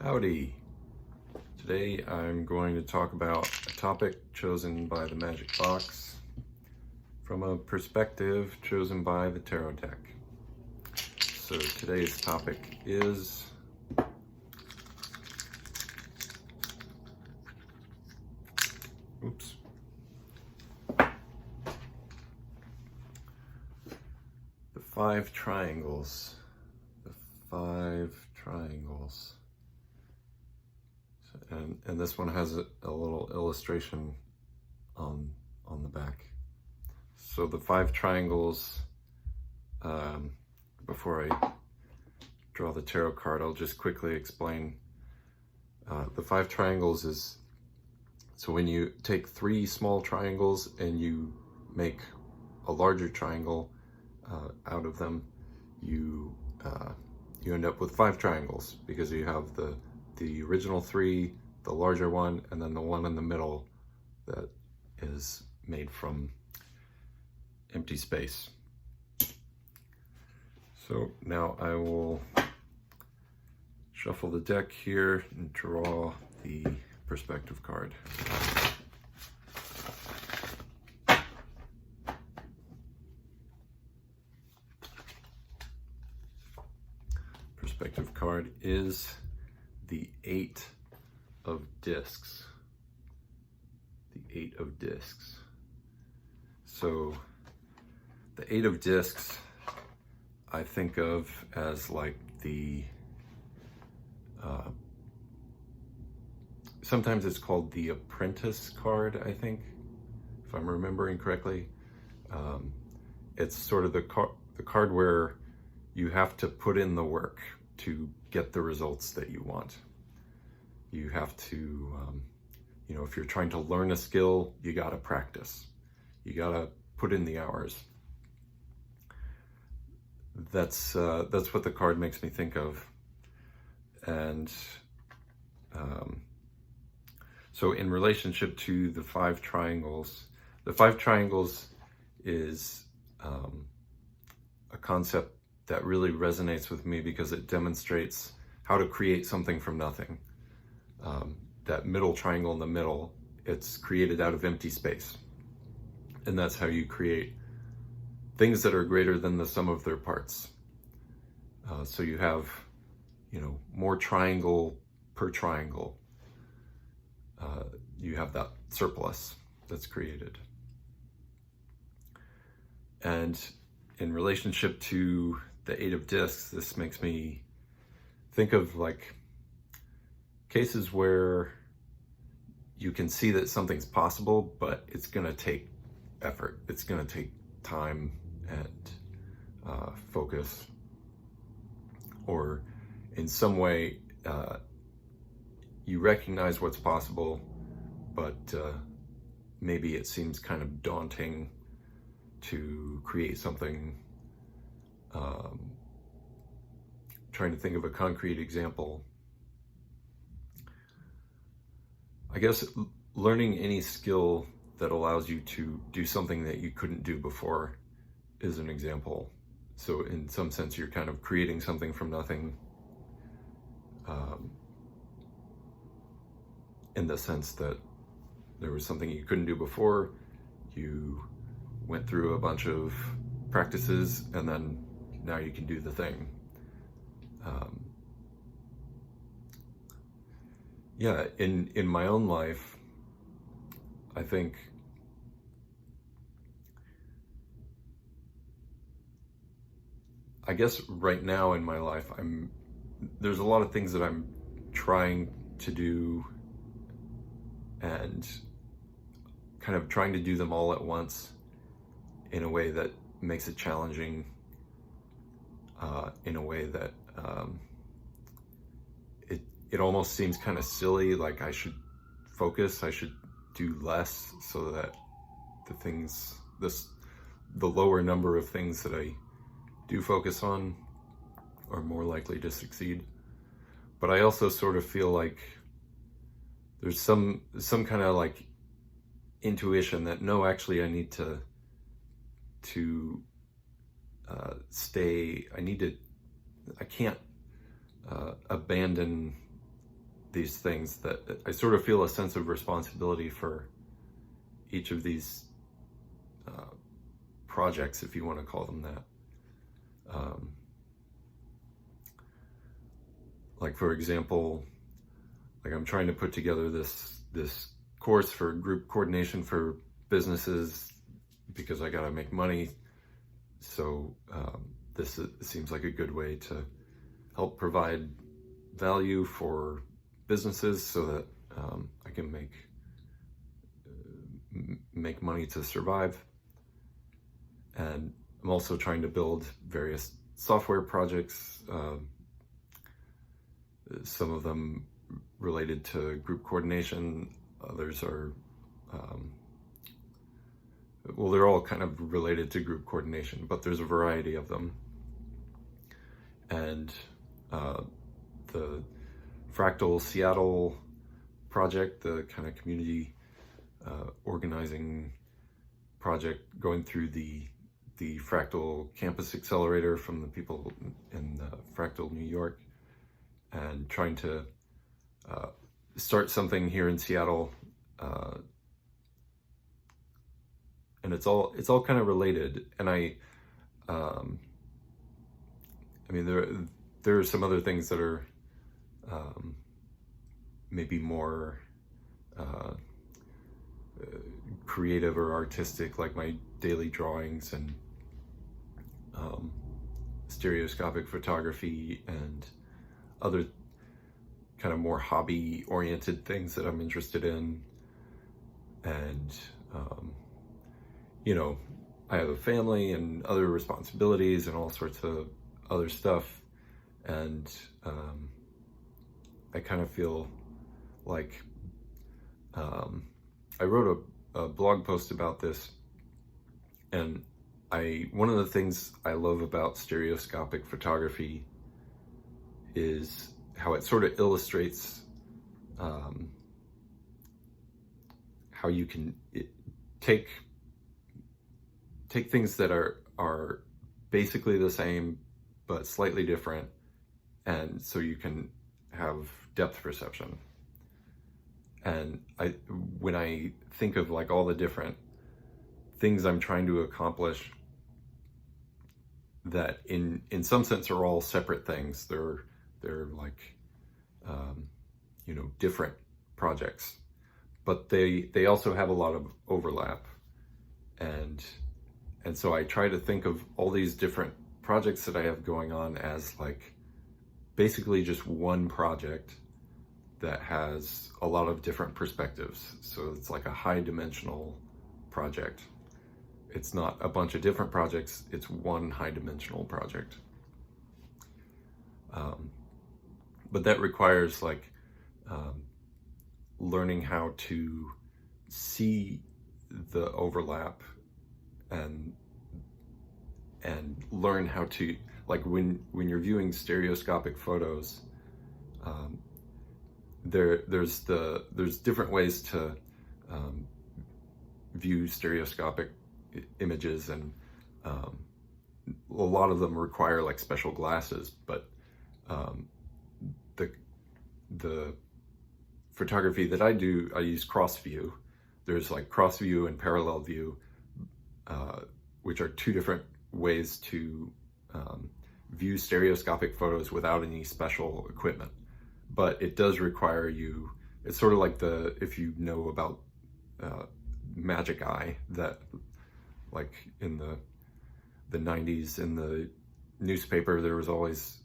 Howdy! Today I'm going to talk about a topic chosen by the Magic Box from a perspective chosen by the Tarot deck. So today's topic is the five triangles. The five triangles. And this one has a little illustration on the back. So the five triangles, before I draw the tarot card, I'll just quickly explain. The five triangles is, so when you take three small triangles and you make a larger triangle out of them, you end up with five triangles because you have the original three, the larger one, and then the one in the middle that is made from empty space. So now I will shuffle the deck here and draw the perspective card. Perspective card is the Eight of Discs. The Eight of Discs. So the Eight of Discs I think of as like the sometimes it's called the Apprentice card, I think, if I'm remembering correctly. It's sort of the card where you have to put in the work to get the results that you want. You have to, if you're trying to learn a skill, you gotta practice. You gotta put in the hours. That's what the card makes me think of. And so in relationship to the five triangles is a concept that really resonates with me because it demonstrates how to create something from nothing. That middle triangle in the middle, it's created out of empty space. And that's how you create things that are greater than the sum of their parts. So you have, more triangle per triangle. You have that surplus that's created. And in relationship to the Eight of Discs, this makes me think of like cases where you can see that something's possible, but it's gonna take effort. It's gonna take time and focus, or in some way you recognize what's possible, but maybe it seems kind of daunting to create something. Trying to think of a concrete example. I guess learning any skill that allows you to do something that you couldn't do before is an example. So in some sense, you're kind of creating something from nothing, in the sense that there was something you couldn't do before, you went through a bunch of practices, and then now you can do the thing. In my own life, I think right now in my life, there's a lot of things that I'm trying to do and kind of trying to do them all at once in a way that makes it challenging, in a way that it almost seems kind of silly, like I should focus, I should do less so that the lower number of things that I do focus on are more likely to succeed. But I also sort of feel like there's some kind of like intuition that no, actually I need to I can't abandon these things that I sort of feel a sense of responsibility for each of these projects, if you want to call them that. Like for example, like I'm trying to put together this course for group coordination for businesses because I gotta make money. So this seems like a good way to help provide value for businesses so that I can make money to survive. And I'm also trying to build various software projects, some of them related to group coordination, others are, well, they're all kind of related to group coordination, but there's a variety of them. And the Fractal Seattle project, the kind of community organizing project, going through the Fractal Campus Accelerator from the people in Fractal New York, and trying to start something here in Seattle, and it's all kind of related. And I mean, there are some other things that are maybe more creative or artistic, like my daily drawings and stereoscopic photography and other kind of more hobby oriented things that I'm interested in. And you know, I have a family and other responsibilities and all sorts of other stuff, and I kind of feel like I wrote a blog post about this, and one of the things I love about stereoscopic photography is how it sort of illustrates how you can take things that are basically the same but slightly different, and so you can have depth perception. And when I think of like all the different things I'm trying to accomplish that in some sense are all separate things, they're like you know, different projects, but they also have a lot of overlap. And so I try to think of all these different projects that I have going on as like basically just one project that has a lot of different perspectives. So it's like a high dimensional project. It's not a bunch of different projects, it's one high dimensional project. But that requires like learning how to see the overlap and learn how to, like when you're viewing stereoscopic photos, there's different ways to view stereoscopic images, and a lot of them require like special glasses, but the photography that I do, I use cross view. There's like cross view and parallel view, which are two different ways to view stereoscopic photos without any special equipment. But it does require you, it's sort of like if you know about Magic Eye, that like in the 90s in the newspaper, there was always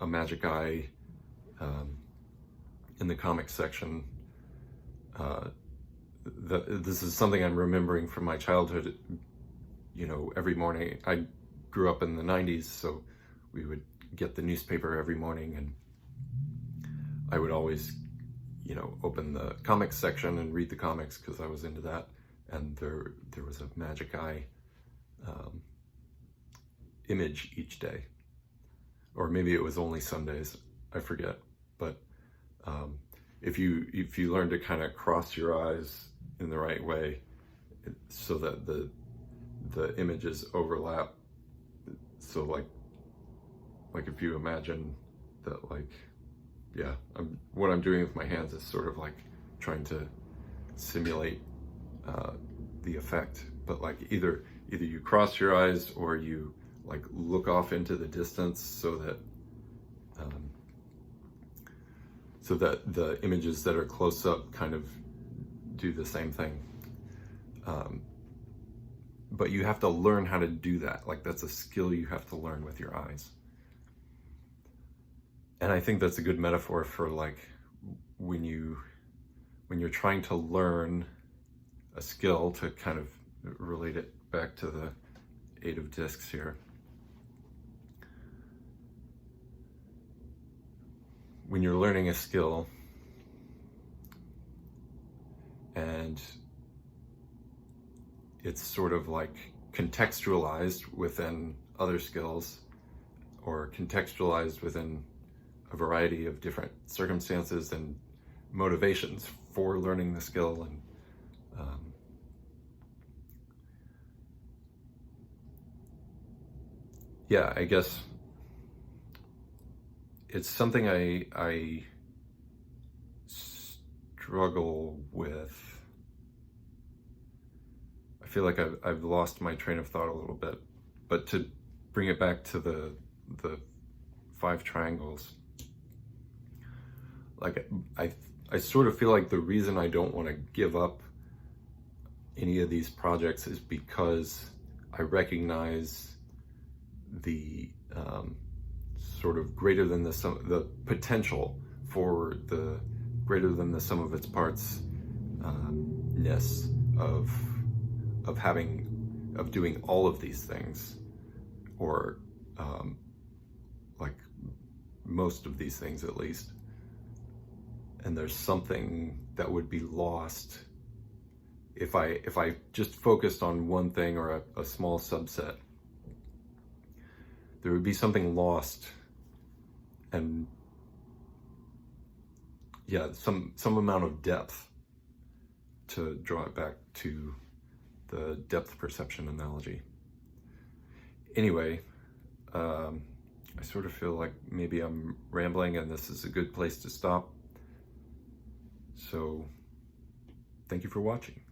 a Magic Eye in the comics section. This is something I'm remembering from my childhood. You know, every morning, I grew up in the 90s, so we would get the newspaper every morning, and I would always, you know, open the comics section and read the comics because I was into that. And there was a Magic Eye image each day, or maybe it was only Sundays, I forget. But if you learn to kind of cross your eyes in the right way, so that the images overlap, so like if you imagine that like yeah, what I'm doing with my hands is sort of like trying to simulate the effect. But like either you cross your eyes or you like look off into the distance so that the images that are close up kind of do the same thing. But you have to learn how to do that. Like that's a skill you have to learn with your eyes. And I think that's a good metaphor for like when you're trying to learn a skill, to kind of relate it back to the 8 of discs here. When you're learning a skill and it's sort of like contextualized within other skills or contextualized within a variety of different circumstances and motivations for learning the skill, and yeah, I guess it's something I struggle with. I feel like I've lost my train of thought a little bit, but to bring it back to the 5 triangles, like I sort of feel like the reason I don't want to give up any of these projects is because I recognize the sort of greater than the potential for the greater than the sum of its parts ness of doing all of these things, or like most of these things at least. And there's something that would be lost if I just focused on one thing or a small subset. There would be something lost, and yeah, some amount of depth, to draw it back to the depth perception analogy. Anyway, I sort of feel like maybe I'm rambling and this is a good place to stop. So, thank you for watching.